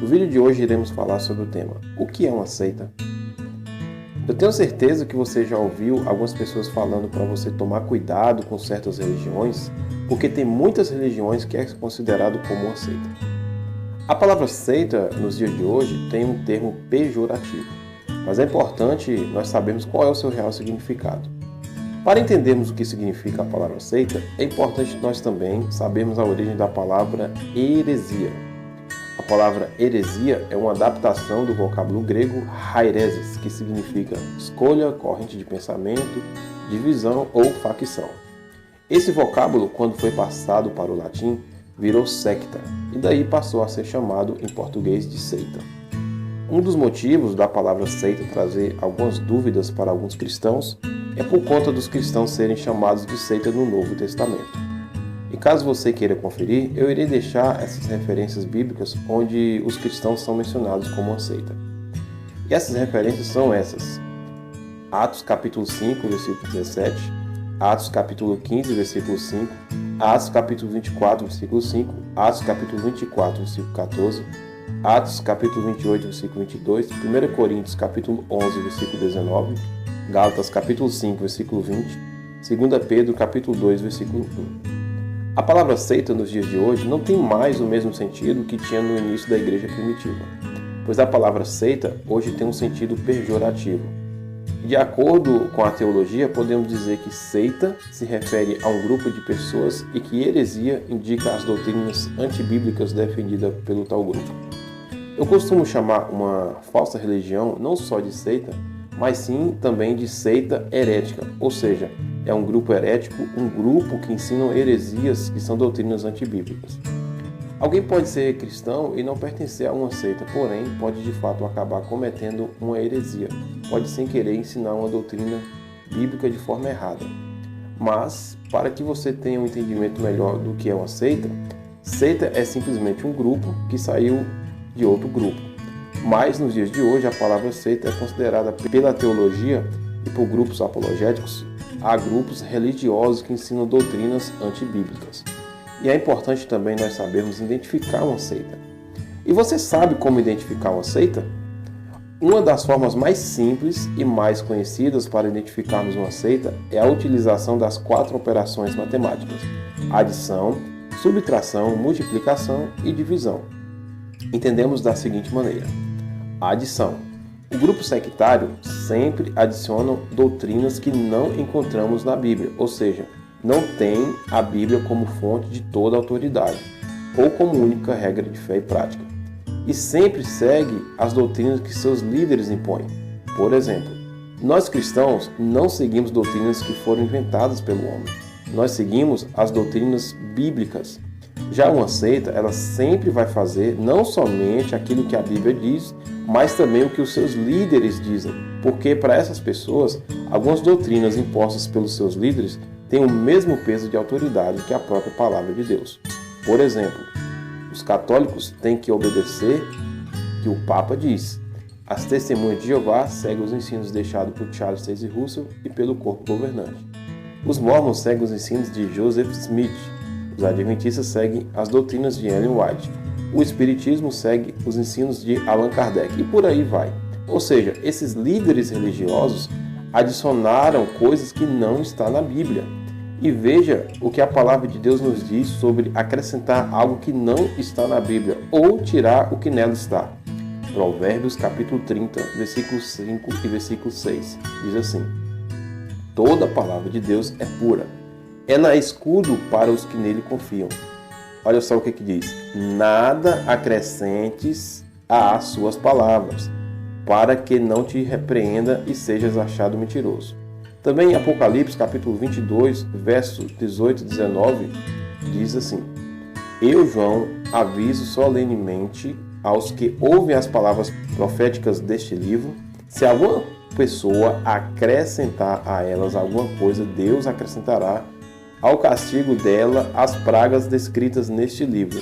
vídeo de hoje iremos falar sobre o tema: o que é uma seita? Eu tenho certeza que você já ouviu algumas pessoas falando para você tomar cuidado com certas religiões, porque tem muitas religiões que é considerado como uma seita. A palavra seita, nos dias de hoje, tem um termo pejorativo, mas é importante nós sabermos qual é o seu real significado. Para entendermos o que significa a palavra seita, é importante nós também sabermos a origem da palavra heresia. A palavra heresia é uma adaptação do vocábulo grego haireses, que significa escolha, corrente de pensamento, divisão ou facção. Esse vocábulo, quando foi passado para o latim, virou secta, e daí passou a ser chamado em português de seita. Um dos motivos da palavra seita trazer algumas dúvidas para alguns cristãos é por conta dos cristãos serem chamados de seita no Novo Testamento. E caso você queira conferir, eu irei deixar essas referências bíblicas onde os cristãos são mencionados como uma seita. E essas referências são essas: Atos capítulo 5, versículo 17, Atos capítulo 15, versículo 5, Atos capítulo 24, versículo 5, Atos capítulo 24, versículo 14, Atos capítulo 28, versículo 22, 1 Coríntios capítulo 11, versículo 19, Gálatas capítulo 5, versículo 20, 2 Pedro capítulo 2, versículo 1. A palavra seita nos dias de hoje não tem mais o mesmo sentido que tinha no início da igreja primitiva, pois a palavra seita hoje tem um sentido pejorativo. De acordo com a teologia, podemos dizer que seita se refere a um grupo de pessoas e que heresia indica as doutrinas antibíblicas defendidas pelo tal grupo. Eu costumo chamar uma falsa religião não só de seita, mas sim também de seita herética, ou seja, é um grupo herético, um grupo que ensina heresias que são doutrinas antibíblicas. Alguém pode ser cristão e não pertencer a uma seita, porém pode de fato acabar cometendo uma heresia, pode sem querer ensinar uma doutrina bíblica de forma errada. Mas, para que você tenha um entendimento melhor do que é uma seita, seita é simplesmente um grupo que saiu de outro grupo. Mas nos dias de hoje a palavra seita é considerada pela teologia e por grupos apologéticos a grupos religiosos que ensinam doutrinas antibíblicas. E é importante também nós sabermos identificar uma seita. E você sabe como identificar uma seita? Uma das formas mais simples e mais conhecidas para identificarmos uma seita é a utilização das 4 operações matemáticas: adição, subtração, multiplicação e divisão. Entendemos da seguinte maneira: a adição. O grupo sectário sempre adiciona doutrinas que não encontramos na Bíblia, ou seja, não tem a Bíblia como fonte de toda a autoridade, ou como única regra de fé e prática. E sempre segue as doutrinas que seus líderes impõem. Por exemplo, nós cristãos não seguimos doutrinas que foram inventadas pelo homem. Nós seguimos as doutrinas bíblicas. Já uma seita, ela sempre vai fazer não somente aquilo que a Bíblia diz, mas também o que os seus líderes dizem, porque para essas pessoas, algumas doutrinas impostas pelos seus líderes têm o mesmo peso de autoridade que a própria palavra de Deus. Por exemplo, os católicos têm que obedecer o que o Papa diz. As testemunhas de Jeová seguem os ensinos deixados por Charles Taze Russell e pelo corpo governante. Os mormons seguem os ensinos de Joseph Smith. Os adventistas seguem as doutrinas de Ellen White. O espiritismo segue os ensinos de Allan Kardec e por aí vai. Ou seja, esses líderes religiosos adicionaram coisas que não estão na Bíblia. E veja o que a palavra de Deus nos diz sobre acrescentar algo que não está na Bíblia ou tirar o que nela está. Provérbios capítulo 30, versículo 5 e versículo 6 diz assim: toda a palavra de Deus é pura. Ela é escudo para os que nele confiam. Olha só o que diz: nada acrescentes às suas palavras, para que não te repreenda e sejas achado mentiroso. Também em Apocalipse capítulo 22, versos 18 e 19, diz assim: eu, João, aviso solenemente aos que ouvem as palavras proféticas deste livro, se alguma pessoa acrescentar a elas alguma coisa, Deus acrescentará ao castigo dela as pragas descritas neste livro.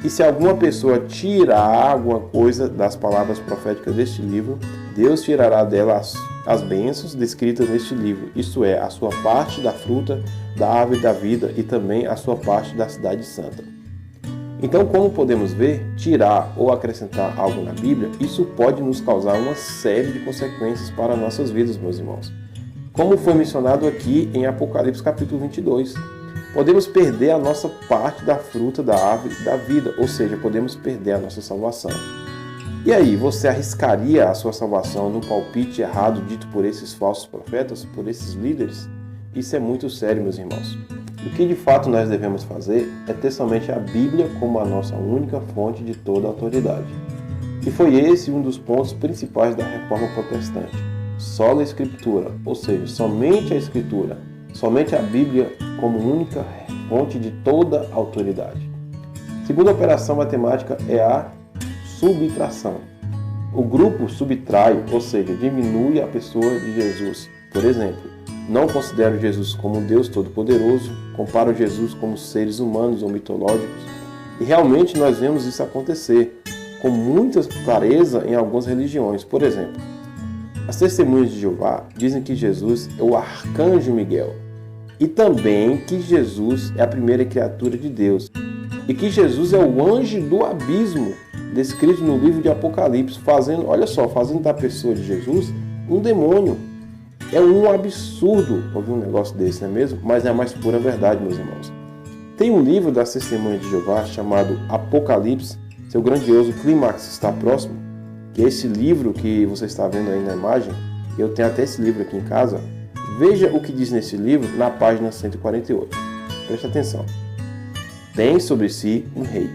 E se alguma pessoa tirar alguma coisa das palavras proféticas deste livro, Deus tirará dela as bênçãos descritas neste livro, isto é, a sua parte da fruta da árvore da vida e também a sua parte da cidade santa. Então, como podemos ver, tirar ou acrescentar algo na Bíblia, isso pode nos causar uma série de consequências para nossas vidas, meus irmãos. Como foi mencionado aqui em Apocalipse capítulo 22, podemos perder a nossa parte da fruta da árvore da vida, ou seja, podemos perder a nossa salvação. E aí, você arriscaria a sua salvação no palpite errado dito por esses falsos profetas, por esses líderes? Isso é muito sério, meus irmãos. O que de fato nós devemos fazer é ter somente a Bíblia como a nossa única fonte de toda a autoridade. E foi esse um dos pontos principais da Reforma Protestante. Sola Escritura, ou seja, somente a Escritura, somente a Bíblia como única fonte de toda a autoridade. Segunda operação matemática é a subtração. O grupo subtrai, ou seja, diminui a pessoa de Jesus. Por exemplo, não considero Jesus como Deus Todo-Poderoso, comparo Jesus como seres humanos ou mitológicos. E realmente nós vemos isso acontecer com muita clareza em algumas religiões. Por exemplo, as testemunhas de Jeová dizem que Jesus é o arcanjo Miguel e também que Jesus é a primeira criatura de Deus e que Jesus é o anjo do abismo, descrito no livro de Apocalipse, fazendo da pessoa de Jesus um demônio. É um absurdo ouvir um negócio desse, não é mesmo? Mas é a mais pura verdade, meus irmãos. Tem um livro das Testemunhas de Jeová chamado Apocalipse, seu grandioso clímax está próximo, que é esse livro que você está vendo aí na imagem. Eu tenho até esse livro aqui em casa. Veja o que diz nesse livro na página 148. Preste atenção. Tem sobre si um rei,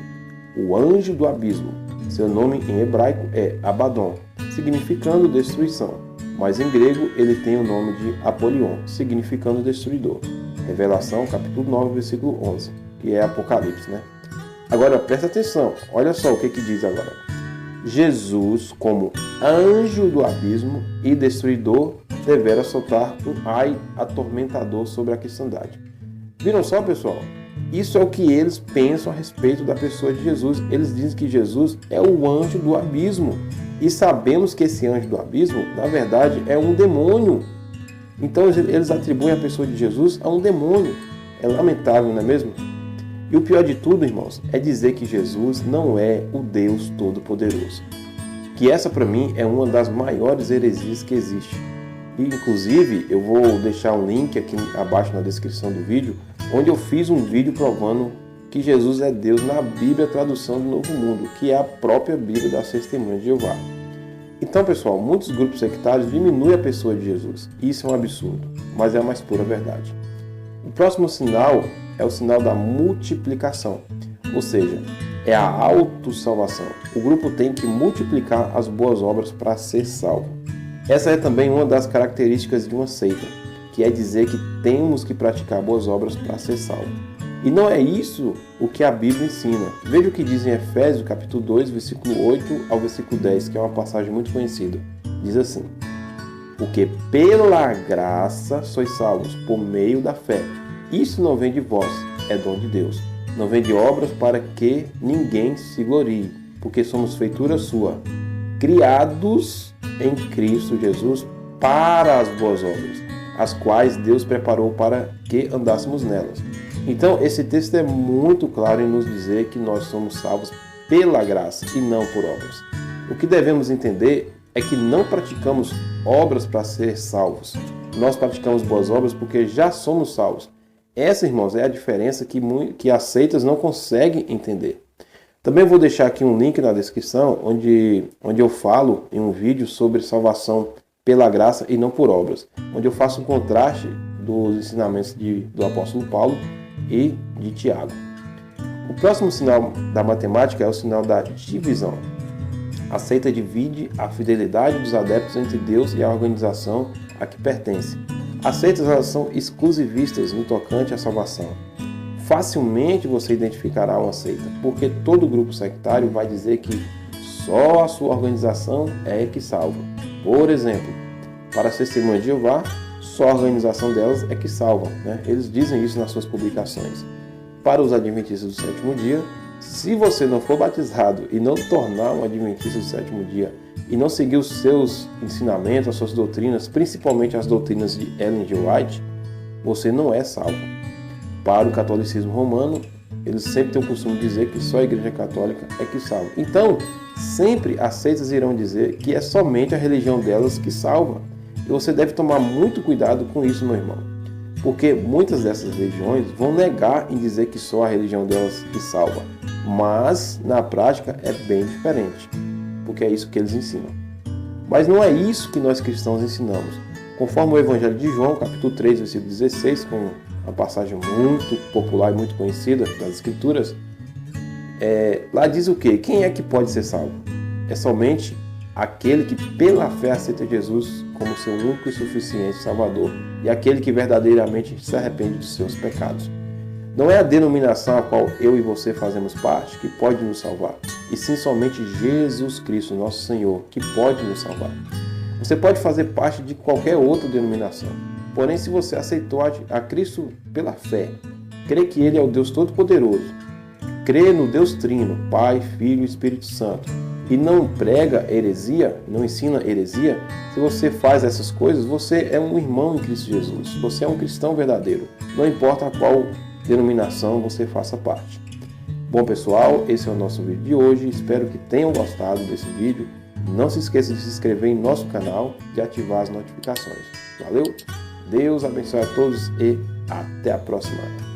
o anjo do abismo. Seu nome em hebraico é Abaddon, significando destruição. Mas em grego ele tem o nome de Apolion, significando destruidor. Revelação, capítulo 9, versículo 11, que é Apocalipse, né? Agora, presta atenção, olha só o que diz agora. Jesus, como anjo do abismo e destruidor, devera soltar um ai atormentador sobre a cristandade. Viram só, pessoal? Isso é o que eles pensam a respeito da pessoa de Jesus. Eles dizem que Jesus é o anjo do abismo. E sabemos que esse anjo do abismo, na verdade, é um demônio. Então eles atribuem a pessoa de Jesus a um demônio. É lamentável, não é mesmo? E o pior de tudo, irmãos, é dizer que Jesus não é o Deus Todo-Poderoso. Que essa, para mim, é uma das maiores heresias que existe. E, inclusive, eu vou deixar um link aqui abaixo na descrição do vídeo, onde eu fiz um vídeo provando que Jesus é Deus na Bíblia, tradução do Novo Mundo, que é a própria Bíblia das Testemunhas de Jeová. Então, pessoal, muitos grupos sectários diminuem a pessoa de Jesus. Isso é um absurdo, mas é a mais pura verdade. O próximo sinal é o sinal da multiplicação, ou seja, é a autossalvação. O grupo tem que multiplicar as boas obras para ser salvo. Essa é também uma das características de uma seita, que é dizer que temos que praticar boas obras para ser salvo. E não é isso o que a Bíblia ensina. Veja o que diz em Efésios, capítulo 2, versículo 8 ao versículo 10, que é uma passagem muito conhecida. Diz assim: porque pela graça sois salvos, por meio da fé. Isso não vem de vós, é dom de Deus. Não vem de obras para que ninguém se glorie, porque somos feitura sua, criados em Cristo Jesus para as boas obras, as quais Deus preparou para que andássemos nelas. Então, esse texto é muito claro em nos dizer que nós somos salvos pela graça e não por obras. O que devemos entender é que não praticamos obras para ser salvos. Nós praticamos boas obras porque já somos salvos. Essa, irmãos, é a diferença que as seitas não conseguem entender. Também vou deixar aqui um link na descrição onde eu falo em um vídeo sobre salvação pela graça e não por obras, onde eu faço um contraste dos ensinamentos do apóstolo Paulo e de Tiago. O próximo sinal da matemática é o sinal da divisão. A seita divide a fidelidade dos adeptos entre Deus e a organização a que pertence. As seitas, elas são exclusivistas no tocante à salvação. Facilmente você identificará uma seita, porque todo grupo sectário vai dizer que só a sua organização é que salva. Por exemplo, para as Testemunhas de Jeová, só a organização delas é que salva, né? Eles dizem isso nas suas publicações. Para os Adventistas do Sétimo Dia, se você não for batizado e não tornar um Adventista do Sétimo Dia e não seguir os seus ensinamentos, as suas doutrinas, principalmente as doutrinas de Ellen G. White, você não é salvo. Para o catolicismo romano, Eles sempre têm o costume de dizer que só a Igreja Católica é que salva. Então, sempre as seitas irão dizer que é somente a religião delas que salva. E você deve tomar muito cuidado com isso, meu irmão. Porque muitas dessas religiões vão negar em dizer que só a religião delas que salva. Mas, na prática, é bem diferente. Porque é isso que eles ensinam. Mas não é isso que nós cristãos ensinamos. Conforme o Evangelho de João, capítulo 3, versículo 16, com uma passagem muito popular e muito conhecida das Escrituras, lá diz o quê? Quem é que pode ser salvo? É somente aquele que pela fé aceita Jesus como seu único e suficiente Salvador e aquele que verdadeiramente se arrepende dos seus pecados. Não é a denominação a qual eu e você fazemos parte que pode nos salvar, e sim somente Jesus Cristo, nosso Senhor, que pode nos salvar. Você pode fazer parte de qualquer outra denominação, porém se você aceitou a Cristo pela fé, crê que Ele é o Deus Todo-Poderoso, crê no Deus Trino, Pai, Filho e Espírito Santo, e não prega heresia, não ensina heresia, se você faz essas coisas, você é um irmão em Cristo Jesus, você é um cristão verdadeiro, não importa a qual denominação você faça parte. Bom pessoal, esse é o nosso vídeo de hoje, espero que tenham gostado desse vídeo. Não se esqueça de se inscrever em nosso canal e de ativar as notificações. Valeu? Deus abençoe a todos e até a próxima.